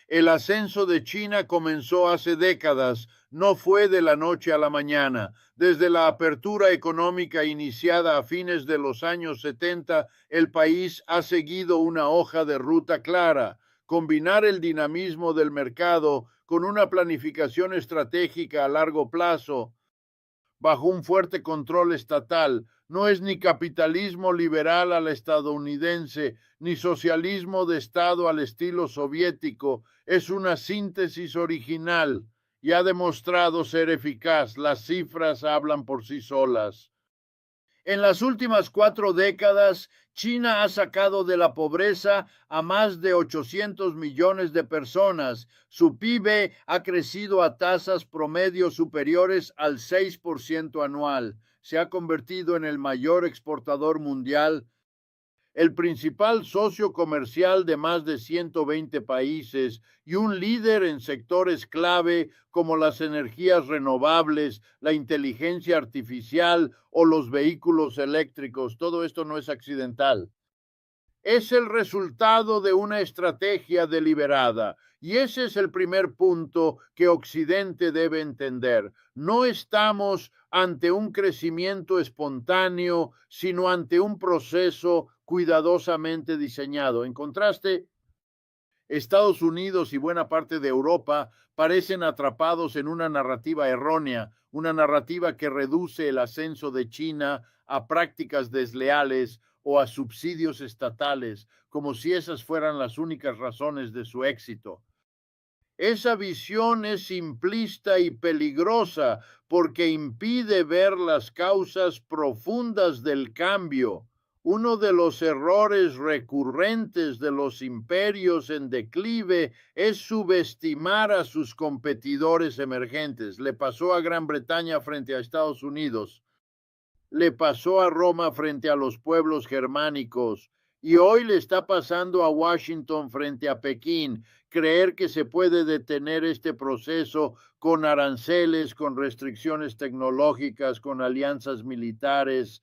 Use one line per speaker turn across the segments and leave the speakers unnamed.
El ascenso de China comenzó hace décadas, no fue de la noche a la mañana. Desde la apertura económica iniciada a fines de los años 70, el país ha seguido una hoja de ruta clara: combinar el dinamismo del mercado con una planificación estratégica a largo plazo, bajo un fuerte control estatal. No es ni capitalismo liberal a la estadounidense, ni socialismo de Estado al estilo soviético. Es una síntesis original y ha demostrado ser eficaz. Las cifras hablan por sí solas. En las últimas 4 décadas, China ha sacado de la pobreza a más de 800 millones de personas. Su PIB ha crecido a tasas promedio superiores al 6% anual. Se ha convertido en el mayor exportador mundial, el principal socio comercial de más de 120 países y un líder en sectores clave como las energías renovables, la inteligencia artificial o los vehículos eléctricos. Todo esto no es accidental. Es el resultado de una estrategia deliberada. Y ese es el primer punto que Occidente debe entender. No estamos ante un crecimiento espontáneo, sino ante un proceso cuidadosamente diseñado. En contraste, Estados Unidos y buena parte de Europa parecen atrapados en una narrativa errónea, una narrativa que reduce el ascenso de China a prácticas desleales o a subsidios estatales, como si esas fueran las únicas razones de su éxito. Esa visión es simplista y peligrosa porque impide ver las causas profundas del cambio. Uno de los errores recurrentes de los imperios en declive es subestimar a sus competidores emergentes. Le pasó a Gran Bretaña frente a Estados Unidos, le pasó a Roma frente a los pueblos germánicos y hoy le está pasando a Washington frente a Pekín. Creer que se puede detener este proceso con aranceles, con restricciones tecnológicas, con alianzas militares,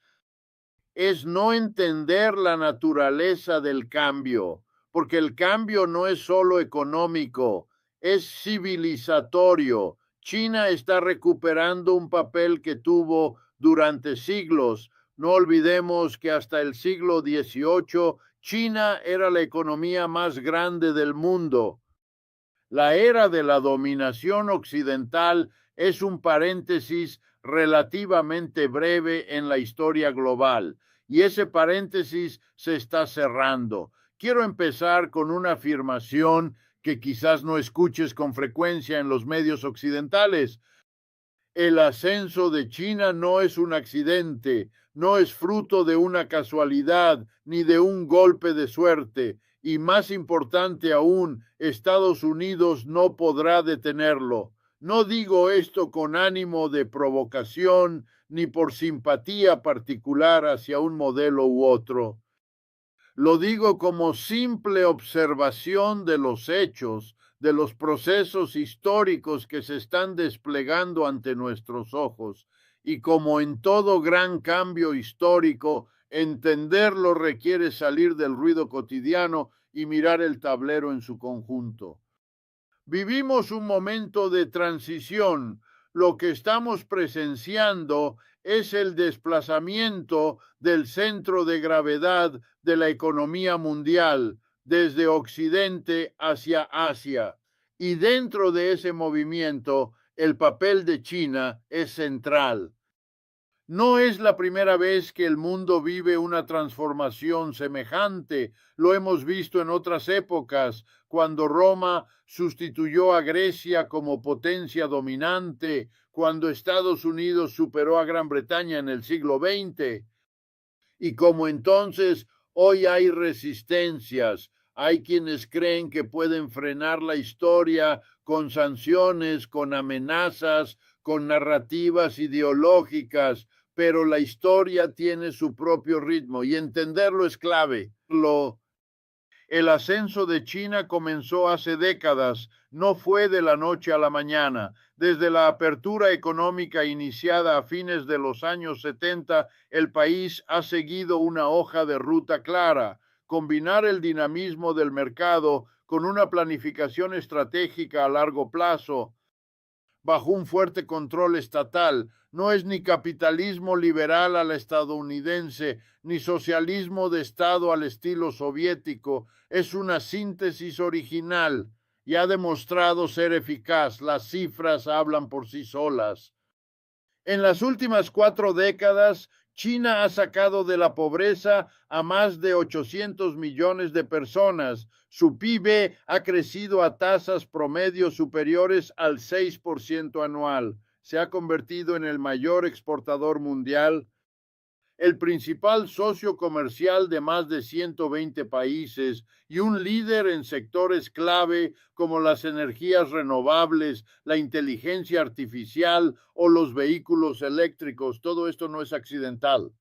es no entender la naturaleza del cambio, porque el cambio no es solo económico, es civilizatorio. China está recuperando un papel que tuvo durante siglos. No olvidemos que hasta el siglo XVIII China era la economía más grande del mundo. La era de la dominación occidental es un paréntesis relativamente breve en la historia global y ese paréntesis se está cerrando. Quiero empezar con una afirmación que quizás no escuches con frecuencia en los medios occidentales. El ascenso de China no es un accidente, no es fruto de una casualidad ni de un golpe de suerte, y más importante aún, Estados Unidos no podrá detenerlo. No digo esto con ánimo de provocación ni por simpatía particular hacia un modelo u otro. Lo digo como simple observación de los hechos, de los procesos históricos que se están desplegando ante nuestros ojos. Y como en todo gran cambio histórico, entenderlo requiere salir del ruido cotidiano y mirar el tablero en su conjunto. Vivimos un momento de transición. Lo que estamos presenciando es el desplazamiento del centro de gravedad de la economía mundial desde Occidente hacia Asia. Y dentro de ese movimiento, el papel de China es central. No es la primera vez que el mundo vive una transformación semejante. Lo hemos visto en otras épocas, cuando Roma sustituyó a Grecia como potencia dominante, cuando Estados Unidos superó a Gran Bretaña en el siglo XX. Y como entonces, hoy hay resistencias. Hay quienes creen que pueden frenar la historia con sanciones, con amenazas, con narrativas ideológicas, pero la historia tiene su propio ritmo y entenderlo es clave. El ascenso de China comenzó hace décadas, no fue de la noche a la mañana. Desde la apertura económica iniciada a fines de los años 70, el país ha seguido una hoja de ruta clara: combinar el dinamismo del mercado con una planificación estratégica a largo plazo, bajo un fuerte control estatal. No es ni capitalismo liberal a la estadounidense, ni socialismo de Estado al estilo soviético. Es una síntesis original y ha demostrado ser eficaz. Las cifras hablan por sí solas. En las últimas 4 décadas, China ha sacado de la pobreza a más de 800 millones de personas. Su PIB ha crecido a tasas promedio superiores al 6% anual. Se ha convertido en el mayor exportador mundial, el principal socio comercial de más de 120 países y un líder en sectores clave como las energías renovables, la inteligencia artificial o los vehículos eléctricos. Todo esto no es accidental.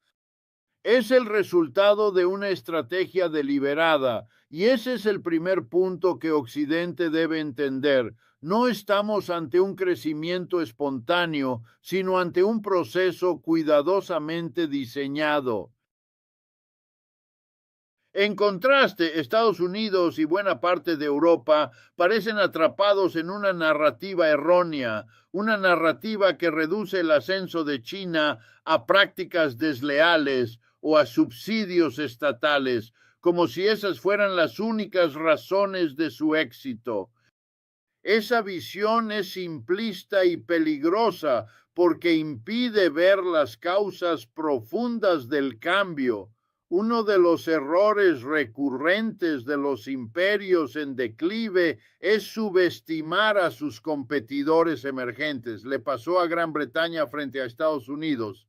Es el resultado de una estrategia deliberada y ese es el primer punto que Occidente debe entender. No estamos ante un crecimiento espontáneo, sino ante un proceso cuidadosamente diseñado. En contraste, Estados Unidos y buena parte de Europa parecen atrapados en una narrativa errónea, una narrativa que reduce el ascenso de China a prácticas desleales o a subsidios estatales, como si esas fueran las únicas razones de su éxito. Esa visión es simplista y peligrosa porque impide ver las causas profundas del cambio. Uno de los errores recurrentes de los imperios en declive es subestimar a sus competidores emergentes. Le pasó a Gran Bretaña frente a Estados Unidos,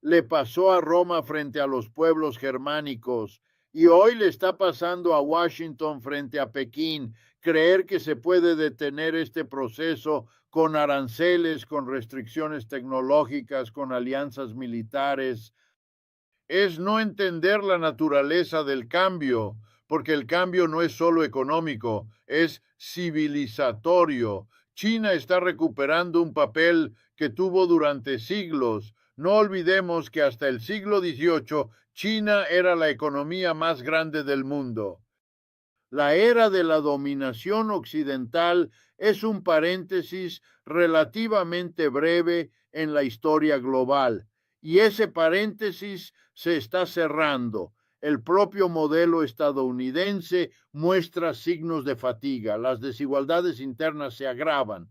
le pasó a Roma frente a los pueblos germánicos y hoy le está pasando a Washington frente a Pekín. Creer que se puede detener este proceso con aranceles, con restricciones tecnológicas, con alianzas militares, es no entender la naturaleza del cambio, porque el cambio no es solo económico, es civilizatorio. China está recuperando un papel que tuvo durante siglos. No olvidemos que hasta el siglo XVIII China era la economía más grande del mundo. La era de la dominación occidental es un paréntesis relativamente breve en la historia global, y ese paréntesis se está cerrando. El propio modelo estadounidense muestra signos de fatiga, las desigualdades internas se agravan,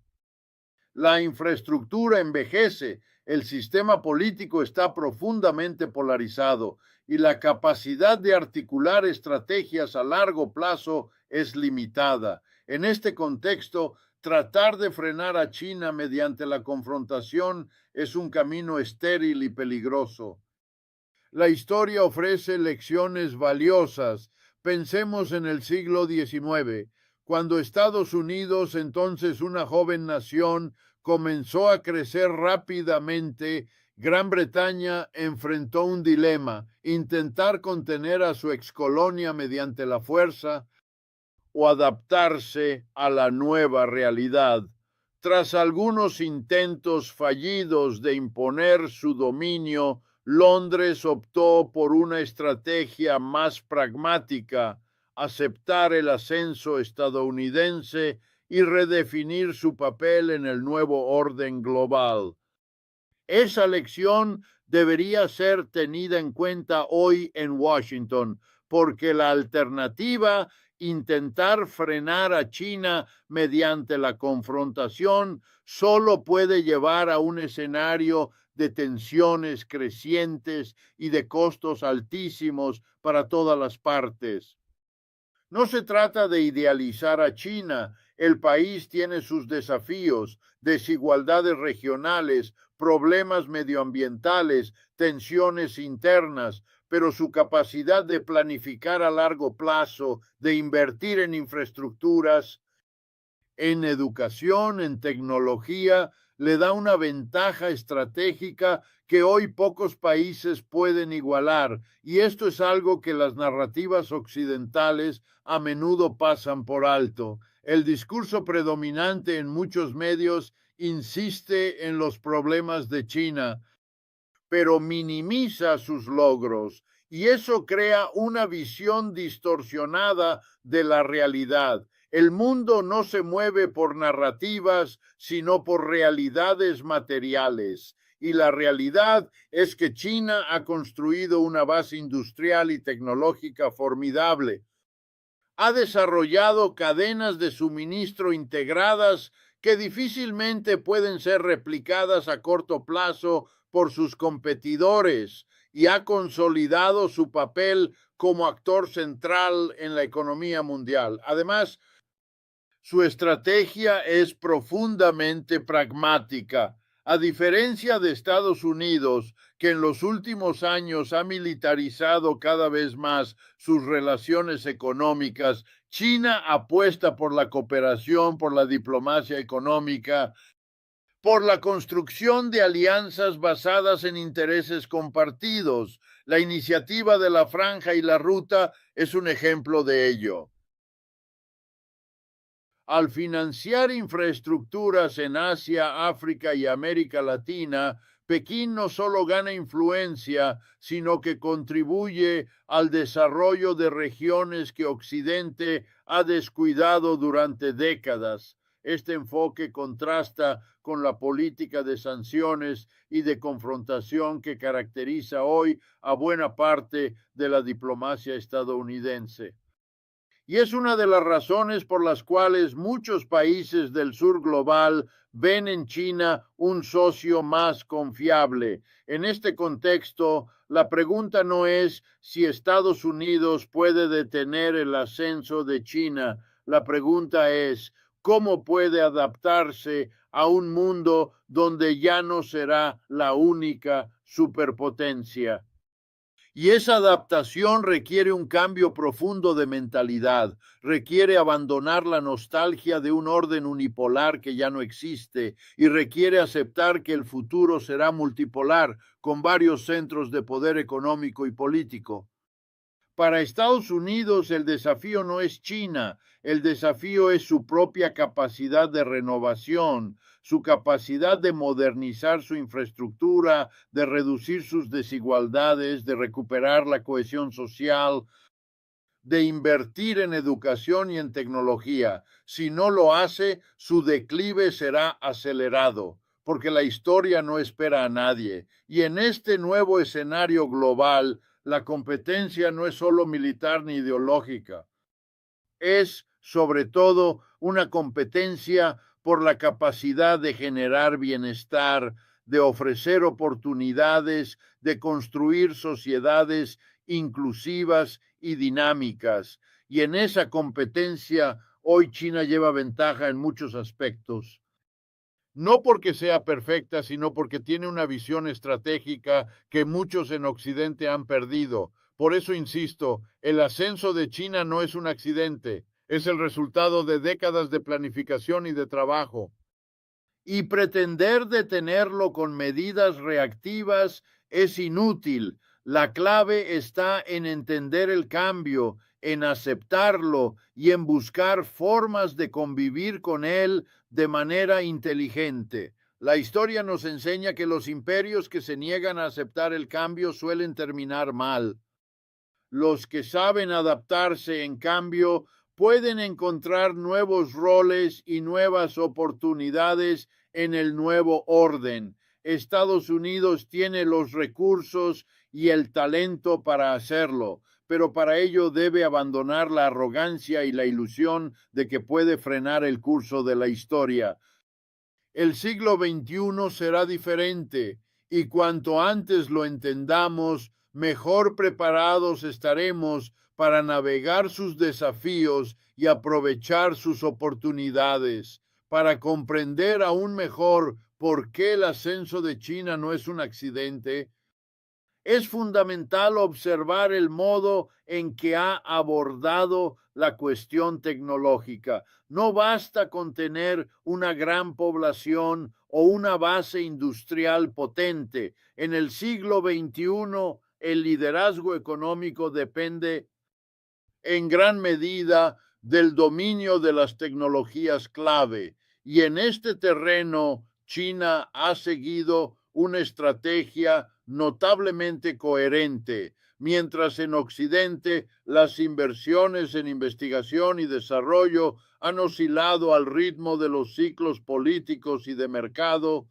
la infraestructura envejece, el sistema político está profundamente polarizado y la capacidad de articular estrategias a largo plazo es limitada. En este contexto, tratar de frenar a China mediante la confrontación es un camino estéril y peligroso. La historia ofrece lecciones valiosas. Pensemos en el siglo XIX, cuando Estados Unidos, entonces una joven nación, comenzó a crecer rápidamente. Gran Bretaña enfrentó un dilema: intentar contener a su excolonia mediante la fuerza o adaptarse a la nueva realidad. Tras algunos intentos fallidos de imponer su dominio, Londres optó por una estrategia más pragmática: aceptar el ascenso estadounidense y redefinir su papel en el nuevo orden global. Esa lección debería ser tenida en cuenta hoy en Washington, porque la alternativa, intentar frenar a China mediante la confrontación, solo puede llevar a un escenario de tensiones crecientes y de costos altísimos para todas las partes. No se trata de idealizar a China. El país tiene sus desafíos, desigualdades regionales, problemas medioambientales, tensiones internas, pero su capacidad de planificar a largo plazo, de invertir en infraestructuras, en educación, en tecnología, le da una ventaja estratégica que hoy pocos países pueden igualar, y esto es algo que las narrativas occidentales a menudo pasan por alto. El discurso predominante en muchos medios insiste en los problemas de China, pero minimiza sus logros, y eso crea una visión distorsionada de la realidad. El mundo no se mueve por narrativas, sino por realidades materiales. Y la realidad es que China ha construido una base industrial y tecnológica formidable. Ha desarrollado cadenas de suministro integradas que difícilmente pueden ser replicadas a corto plazo por sus competidores y ha consolidado su papel como actor central en la economía mundial. Además, su estrategia es profundamente pragmática. A diferencia de Estados Unidos, que en los últimos años ha militarizado cada vez más sus relaciones económicas, China apuesta por la cooperación, por la diplomacia económica, por la construcción de alianzas basadas en intereses compartidos. La iniciativa de la Franja y la Ruta es un ejemplo de ello. Al financiar infraestructuras en Asia, África y América Latina, Pekín no solo gana influencia, sino que contribuye al desarrollo de regiones que Occidente ha descuidado durante décadas. Este enfoque contrasta con la política de sanciones y de confrontación que caracteriza hoy a buena parte de la diplomacia estadounidense. Y es una de las razones por las cuales muchos países del sur global ven en China un socio más confiable. En este contexto, la pregunta no es si Estados Unidos puede detener el ascenso de China. La pregunta es cómo puede adaptarse a un mundo donde ya no será la única superpotencia. Y esa adaptación requiere un cambio profundo de mentalidad, requiere abandonar la nostalgia de un orden unipolar que ya no existe y requiere aceptar que el futuro será multipolar, con varios centros de poder económico y político. Para Estados Unidos el desafío no es China, el desafío es su propia capacidad de renovación, su capacidad de modernizar su infraestructura, de reducir sus desigualdades, de recuperar la cohesión social, de invertir en educación y en tecnología. Si no lo hace, su declive será acelerado, porque la historia no espera a nadie. Y en este nuevo escenario global, la competencia no es solo militar ni ideológica, es sobre todo una competencia por la capacidad de generar bienestar, de ofrecer oportunidades, de construir sociedades inclusivas y dinámicas. Y en esa competencia, hoy China lleva ventaja en muchos aspectos. No porque sea perfecta, sino porque tiene una visión estratégica que muchos en Occidente han perdido. Por eso insisto, el ascenso de China no es un accidente, es el resultado de décadas de planificación y de trabajo. Y pretender detenerlo con medidas reactivas es inútil. La clave está en entender el cambio, en aceptarlo y en buscar formas de convivir con él de manera inteligente. La historia nos enseña que los imperios que se niegan a aceptar el cambio suelen terminar mal. Los que saben adaptarse, en cambio, pueden encontrar nuevos roles y nuevas oportunidades en el nuevo orden. Estados Unidos tiene los recursos y el talento para hacerlo, pero para ello debe abandonar la arrogancia y la ilusión de que puede frenar el curso de la historia. El siglo XXI será diferente y cuanto antes lo entendamos, mejor preparados estaremos para navegar sus desafíos y aprovechar sus oportunidades, para comprender aún mejor por qué el ascenso de China no es un accidente. Es fundamental observar el modo en que ha abordado la cuestión tecnológica. No basta con tener una gran población o una base industrial potente. En el siglo XXI, el liderazgo económico depende en gran medida del dominio de las tecnologías clave. Y en este terreno, China ha seguido una estrategia notablemente coherente. mientras en Occidente las inversiones en investigación y desarrollo han oscilado al ritmo de los ciclos políticos y de mercado.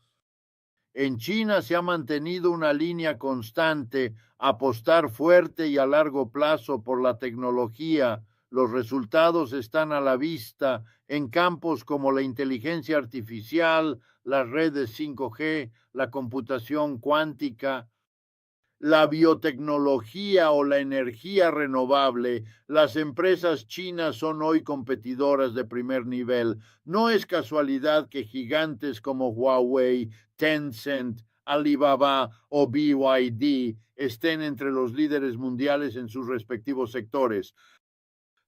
En China se ha mantenido una línea constante, apostar fuerte y a largo plazo por la tecnología. Los resultados están a la vista en campos como la inteligencia artificial, las redes 5G, la computación cuántica, la biotecnología o la energía renovable. Las empresas chinas son hoy competidoras de primer nivel. No es casualidad que gigantes como Huawei, Tencent, Alibaba o BYD estén entre los líderes mundiales en sus respectivos sectores.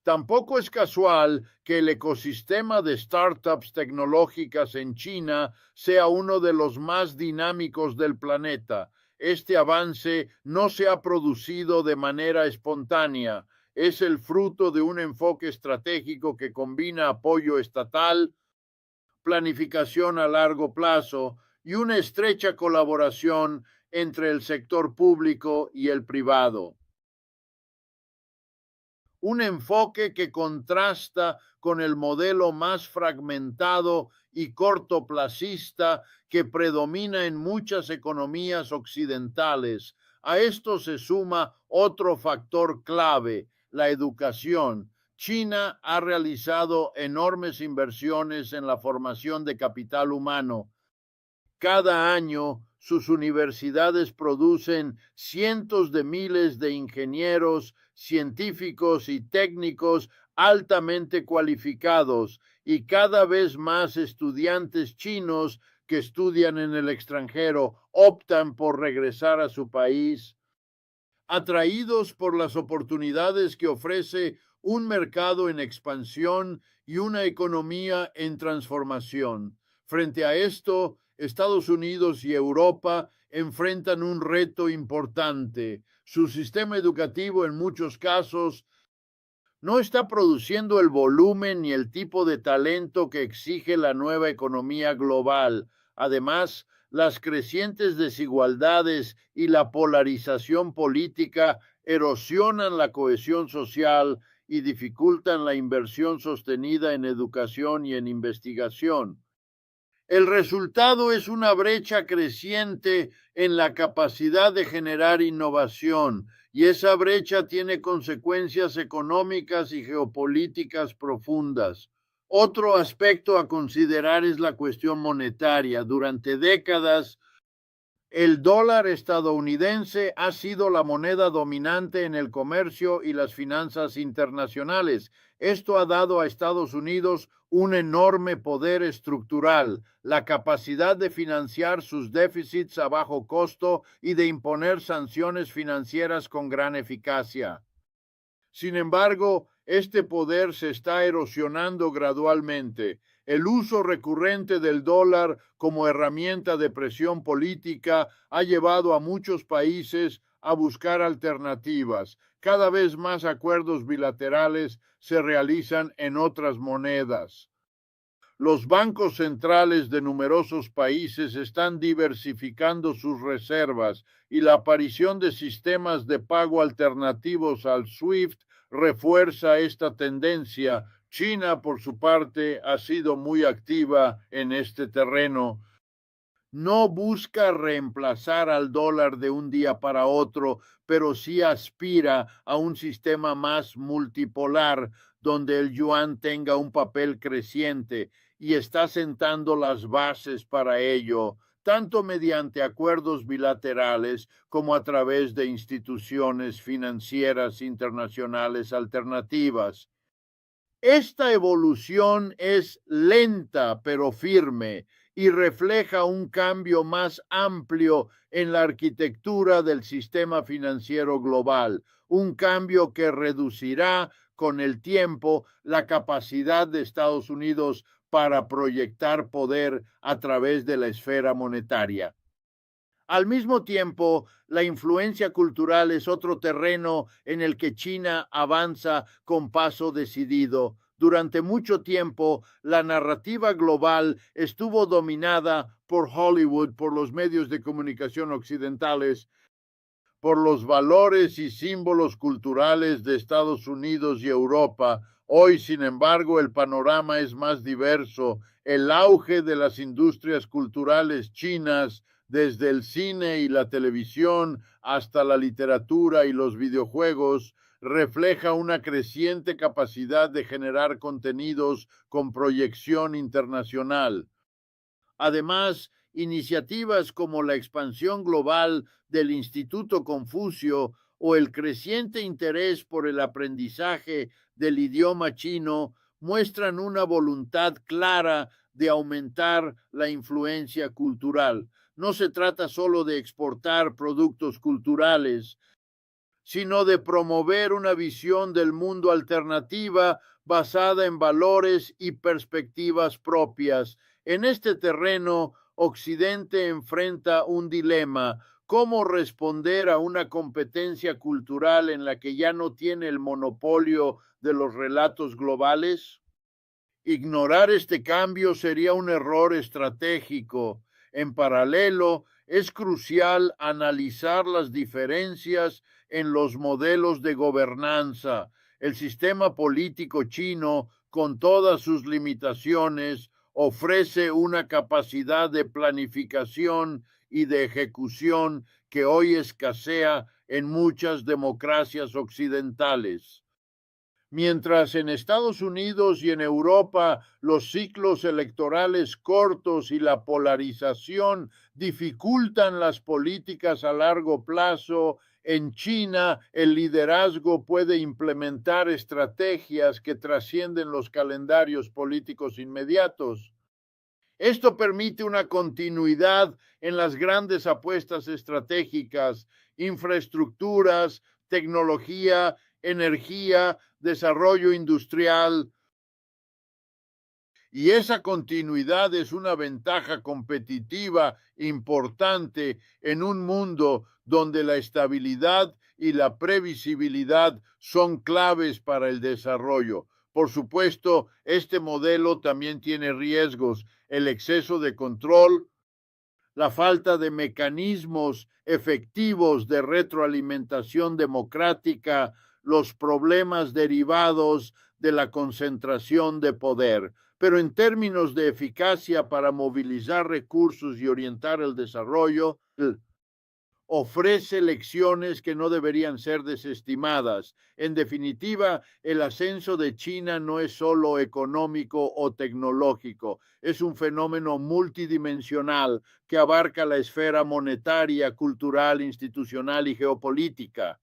Tampoco es casual que el ecosistema de startups tecnológicas en China sea uno de los más dinámicos del planeta. Este avance no se ha producido de manera espontánea. Es el fruto de un enfoque estratégico que combina apoyo estatal, planificación a largo plazo y una estrecha colaboración entre el sector público y el privado. Un enfoque que contrasta con el modelo más fragmentado y cortoplacista que predomina en muchas economías occidentales. A esto se suma otro factor clave, la educación. China ha realizado enormes inversiones en la formación de capital humano. Cada año sus universidades producen cientos de miles de ingenieros, científicos y técnicos altamente cualificados y cada vez más estudiantes chinos que estudian en el extranjero optan por regresar a su país, atraídos por las oportunidades que ofrece un mercado en expansión y una economía en transformación. Frente a esto, Estados Unidos y Europa enfrentan un reto importante. Su sistema educativo en muchos casos no está produciendo el volumen ni el tipo de talento que exige la nueva economía global. Además, las crecientes desigualdades y la polarización política erosionan la cohesión social y dificultan la inversión sostenida en educación y en investigación. El resultado es una brecha creciente en la capacidad de generar innovación, y esa brecha tiene consecuencias económicas y geopolíticas profundas. Otro aspecto a considerar es la cuestión monetaria. Durante décadas, el dólar estadounidense ha sido la moneda dominante en el comercio y las finanzas internacionales. Esto ha dado a Estados Unidos un enorme poder estructural, la capacidad de financiar sus déficits a bajo costo y de imponer sanciones financieras con gran eficacia. Sin embargo, este poder se está erosionando gradualmente. El uso recurrente del dólar como herramienta de presión política ha llevado a muchos países a buscar alternativas. Cada vez más acuerdos bilaterales se realizan en otras monedas. Los bancos centrales de numerosos países están diversificando sus reservas y la aparición de sistemas de pago alternativos al SWIFT refuerza esta tendencia. China, por su parte, ha sido muy activa en este terreno. No busca reemplazar al dólar de un día para otro, pero sí aspira a un sistema más multipolar, donde el yuan tenga un papel creciente, y está sentando las bases para ello, tanto mediante acuerdos bilaterales como a través de instituciones financieras internacionales alternativas. Esta evolución es lenta pero firme y refleja un cambio más amplio en la arquitectura del sistema financiero global, un cambio que reducirá con el tiempo la capacidad de Estados Unidos para proyectar poder a través de la esfera monetaria. Al mismo tiempo, la influencia cultural es otro terreno en el que China avanza con paso decidido. Durante mucho tiempo, la narrativa global estuvo dominada por Hollywood, por los medios de comunicación occidentales, por los valores y símbolos culturales de Estados Unidos y Europa. Hoy, sin embargo, el panorama es más diverso. El auge de las industrias culturales chinas, desde el cine y la televisión hasta la literatura y los videojuegos, refleja una creciente capacidad de generar contenidos con proyección internacional. Además, iniciativas como la expansión global del Instituto Confucio o el creciente interés por el aprendizaje del idioma chino muestran una voluntad clara de aumentar la influencia cultural. No se trata solo de exportar productos culturales, sino de promover una visión del mundo alternativa basada en valores y perspectivas propias. En este terreno, Occidente enfrenta un dilema: cómo responder a una competencia cultural en la que ya no tiene el monopolio de los relatos globales. Ignorar este cambio sería un error estratégico. En paralelo, es crucial analizar las diferencias en los modelos de gobernanza. El sistema político chino, con todas sus limitaciones, ofrece una capacidad de planificación y de ejecución que hoy escasea en muchas democracias occidentales. Mientras en Estados Unidos y en Europa los ciclos electorales cortos y la polarización dificultan las políticas a largo plazo, en China el liderazgo puede implementar estrategias que trascienden los calendarios políticos inmediatos. Esto permite una continuidad en las grandes apuestas estratégicas, infraestructuras, tecnología, energía, desarrollo industrial, y esa continuidad es una ventaja competitiva importante en un mundo donde la estabilidad y la previsibilidad son claves para el desarrollo. Por supuesto, este modelo también tiene riesgos: el exceso de control, la falta de mecanismos efectivos de retroalimentación democrática, los problemas derivados de la concentración de poder. Pero en términos de eficacia para movilizar recursos y orientar el desarrollo, ofrece lecciones que no deberían ser desestimadas. En definitiva, el ascenso de China no es solo económico o tecnológico, es un fenómeno multidimensional que abarca la esfera monetaria, cultural, institucional y geopolítica.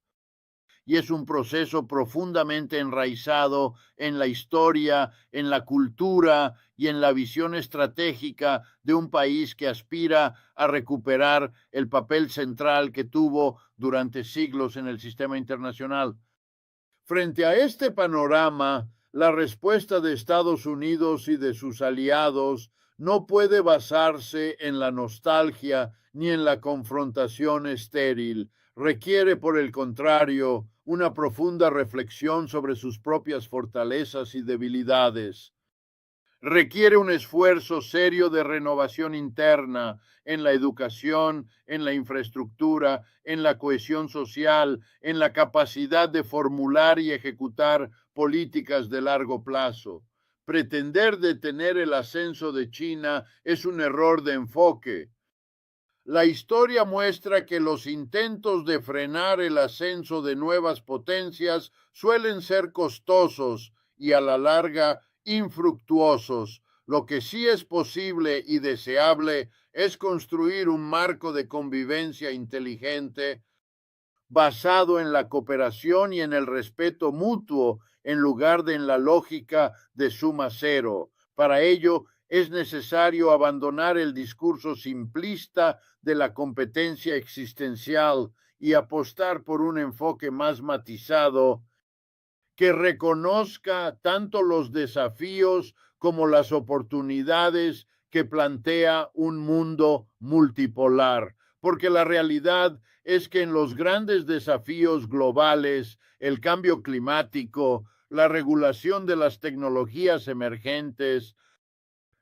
Y es un proceso profundamente enraizado en la historia, en la cultura y en la visión estratégica de un país que aspira a recuperar el papel central que tuvo durante siglos en el sistema internacional. Frente a este panorama, la respuesta de Estados Unidos y de sus aliados no puede basarse en la nostalgia ni en la confrontación estéril. Requiere, por el contrario, una profunda reflexión sobre sus propias fortalezas y debilidades. Requiere un esfuerzo serio de renovación interna en la educación, en la infraestructura, en la cohesión social, en la capacidad de formular y ejecutar políticas de largo plazo. Pretender detener el ascenso de China es un error de enfoque. La historia muestra que los intentos de frenar el ascenso de nuevas potencias suelen ser costosos y a la larga infructuosos. Lo que sí es posible y deseable es construir un marco de convivencia inteligente basado en la cooperación y en el respeto mutuo en lugar de en la lógica de suma cero. Para ello es necesario abandonar el discurso simplista de la competencia existencial y apostar por un enfoque más matizado que reconozca tanto los desafíos como las oportunidades que plantea un mundo multipolar, porque la realidad es que en los grandes desafíos globales, el cambio climático, la regulación de las tecnologías emergentes,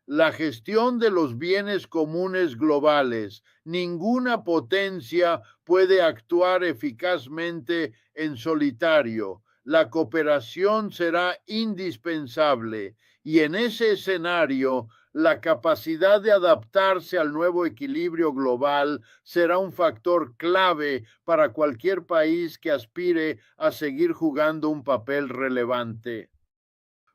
la gestión de los bienes comunes globales. Ninguna potencia puede actuar eficazmente en solitario. La cooperación será indispensable y en ese escenario la capacidad de adaptarse al nuevo equilibrio global será un factor clave para cualquier país que aspire a seguir jugando un papel relevante.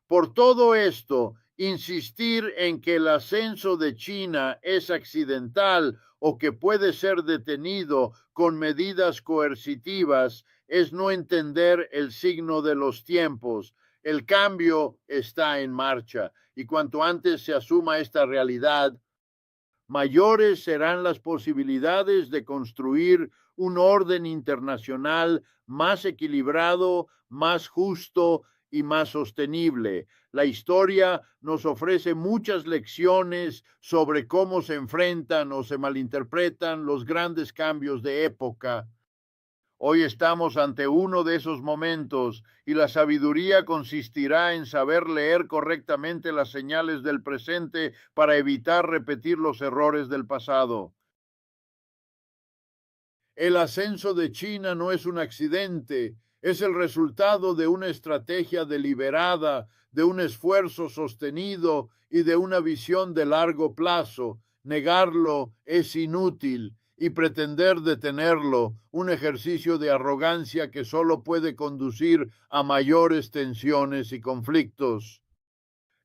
Por todo esto, insistir en que el ascenso de China es accidental o que puede ser detenido con medidas coercitivas es no entender el signo de los tiempos. El cambio está en marcha y cuanto antes se asuma esta realidad, mayores serán las posibilidades de construir un orden internacional más equilibrado, más justo y más sostenible. La historia nos ofrece muchas lecciones sobre cómo se enfrentan o se malinterpretan los grandes cambios de época. Hoy estamos ante uno de esos momentos y la sabiduría consistirá en saber leer correctamente las señales del presente para evitar repetir los errores del pasado. El ascenso de China no es un accidente, es el resultado de una estrategia deliberada, de un esfuerzo sostenido y de una visión de largo plazo. Negarlo es inútil y pretender detenerlo, un ejercicio de arrogancia que solo puede conducir a mayores tensiones y conflictos.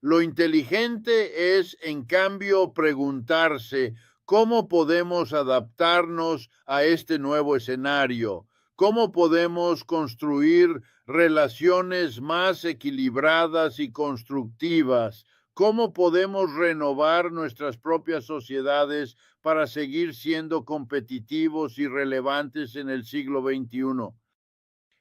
Lo inteligente es, en cambio, preguntarse cómo podemos adaptarnos a este nuevo escenario, cómo podemos construir relaciones más equilibradas y constructivas, cómo podemos renovar nuestras propias sociedades para seguir siendo competitivos y relevantes en el siglo XXI.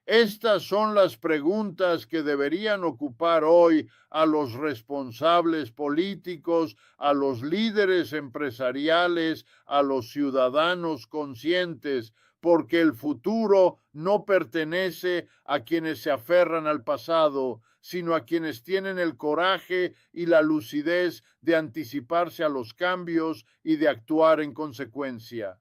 Estas son las preguntas que deberían ocupar hoy a los responsables políticos, a los líderes empresariales, a los ciudadanos conscientes, porque el futuro no pertenece a quienes se aferran al pasado, sino a quienes tienen el coraje y la lucidez de anticiparse a los cambios y de actuar en consecuencia.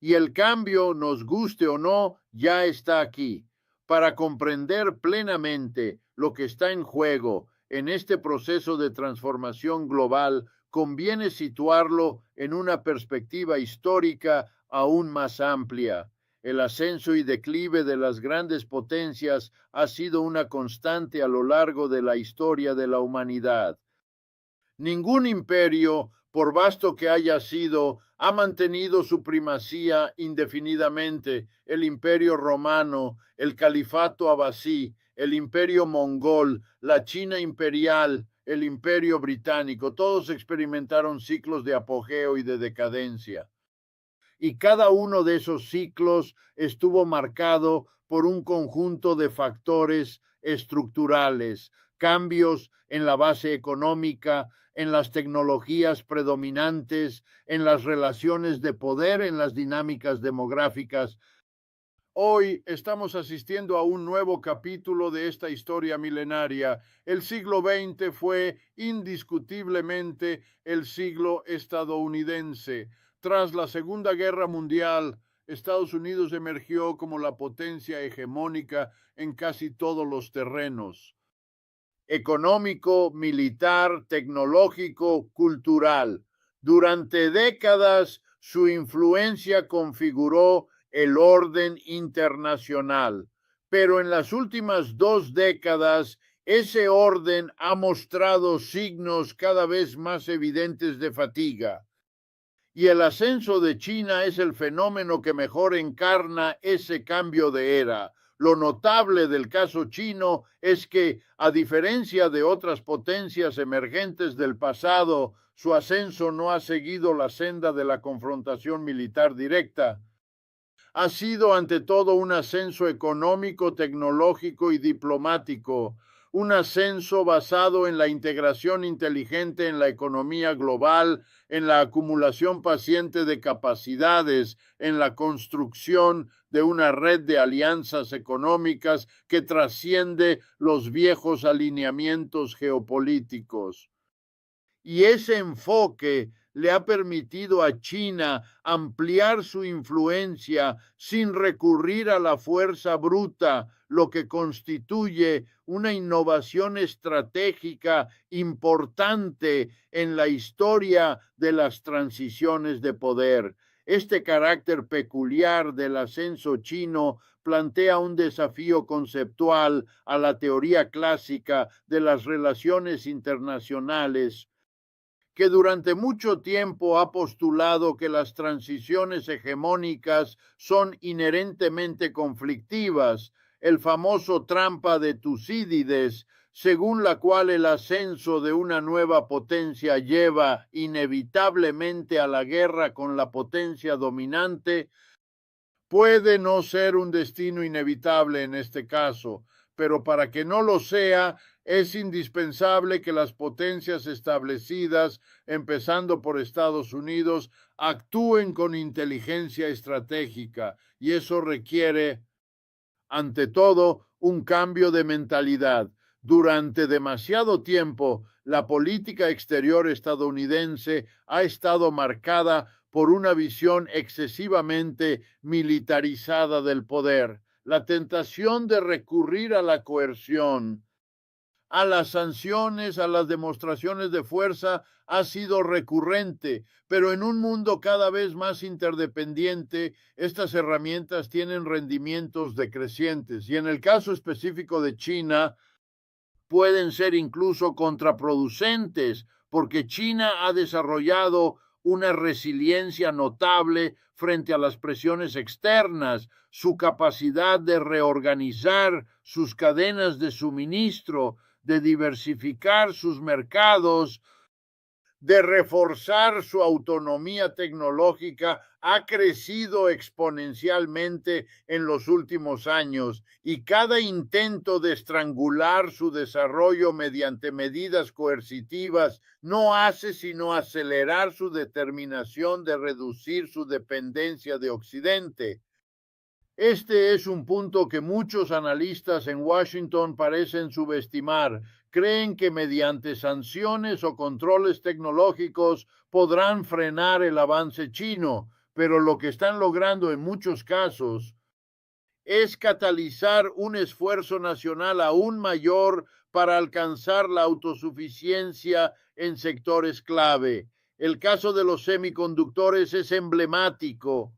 Y el cambio, nos guste o no, ya está aquí. Para comprender plenamente lo que está en juego en este proceso de transformación global, conviene situarlo en una perspectiva histórica aún más amplia. El ascenso y declive de las grandes potencias ha sido una constante a lo largo de la historia de la humanidad. Ningún imperio, por vasto que haya sido, ha mantenido su primacía indefinidamente. El imperio romano, el califato abasí, el imperio mongol, la China imperial, el imperio británico, todos experimentaron ciclos de apogeo y de decadencia. Y cada uno de esos ciclos estuvo marcado por un conjunto de factores estructurales, cambios en la base económica, en las tecnologías predominantes, en las relaciones de poder, en las dinámicas demográficas. Hoy estamos asistiendo a un nuevo capítulo de esta historia milenaria. El siglo XX fue indiscutiblemente el siglo estadounidense. Tras la Segunda Guerra Mundial, Estados Unidos emergió como la potencia hegemónica en casi todos los terrenos: económico, militar, tecnológico, cultural. Durante décadas, su influencia configuró el orden internacional, pero en las últimas 2 décadas, ese orden ha mostrado signos cada vez más evidentes de fatiga. Y el ascenso de China es el fenómeno que mejor encarna ese cambio de era. Lo notable del caso chino es que, a diferencia de otras potencias emergentes del pasado, su ascenso no ha seguido la senda de la confrontación militar directa. Ha sido ante todo un ascenso económico, tecnológico y diplomático, un ascenso basado en la integración inteligente en la economía global, en la acumulación paciente de capacidades, en la construcción de una red de alianzas económicas que trasciende los viejos alineamientos geopolíticos. Y ese enfoque le ha permitido a China ampliar su influencia sin recurrir a la fuerza bruta, lo que constituye una innovación estratégica importante en la historia de las transiciones de poder. Este carácter peculiar del ascenso chino plantea un desafío conceptual a la teoría clásica de las relaciones internacionales, que durante mucho tiempo ha postulado que las transiciones hegemónicas son inherentemente conflictivas, el famoso trampa de Tucídides, según la cual el ascenso de una nueva potencia lleva inevitablemente a la guerra con la potencia dominante, puede no ser un destino inevitable en este caso, pero para que no lo sea, es indispensable que las potencias establecidas, empezando por Estados Unidos, actúen con inteligencia estratégica, y eso requiere, ante todo, un cambio de mentalidad. Durante demasiado tiempo, la política exterior estadounidense ha estado marcada por una visión excesivamente militarizada del poder. La tentación de recurrir a la coerción, a las sanciones, a las demostraciones de fuerza ha sido recurrente, pero en un mundo cada vez más interdependiente, estas herramientas tienen rendimientos decrecientes. Y en el caso específico de China, pueden ser incluso contraproducentes, porque China ha desarrollado una resiliencia notable frente a las presiones externas, su capacidad de reorganizar sus cadenas de suministro, de diversificar sus mercados, de reforzar su autonomía tecnológica ha crecido exponencialmente en los últimos años, y cada intento de estrangular su desarrollo mediante medidas coercitivas no hace sino acelerar su determinación de reducir su dependencia de Occidente. Este es un punto que muchos analistas en Washington parecen subestimar. Creen que mediante sanciones o controles tecnológicos podrán frenar el avance chino, pero lo que están logrando en muchos casos es catalizar un esfuerzo nacional aún mayor para alcanzar la autosuficiencia en sectores clave. El caso de los semiconductores es emblemático.